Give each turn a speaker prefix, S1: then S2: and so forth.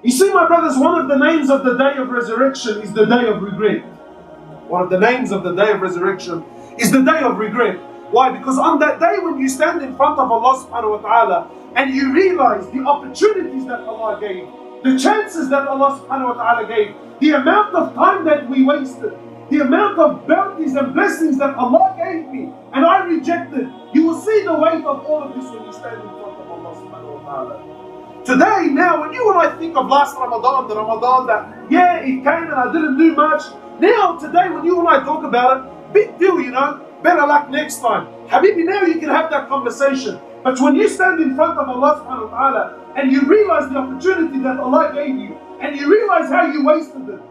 S1: You see, my brothers, one of the names of the day of resurrection is the day of regret. One of the names of the day of resurrection is the day of regret. Why? Because on that day when you stand in front of Allah subhanahu wa ta'ala and you realize the opportunities that Allah gave, the chances that Allah subhanahu wa ta'ala gave, the amount of time that we wasted, the amount of bounties and blessings that Allah gave me and I rejected, you will see the weight of all of this when you stand in front of Allah subhanahu wa ta'ala. Today, now, when you and I think of last Ramadan, the Ramadan that, yeah, it came and I didn't do much. Now, today, when you and I talk about it, big deal, you know, better luck next time. Habibi, now you can have that conversation. But when you stand in front of Allah subhanahu wa ta'ala and you realize the opportunity that Allah gave you and you realize how you wasted it,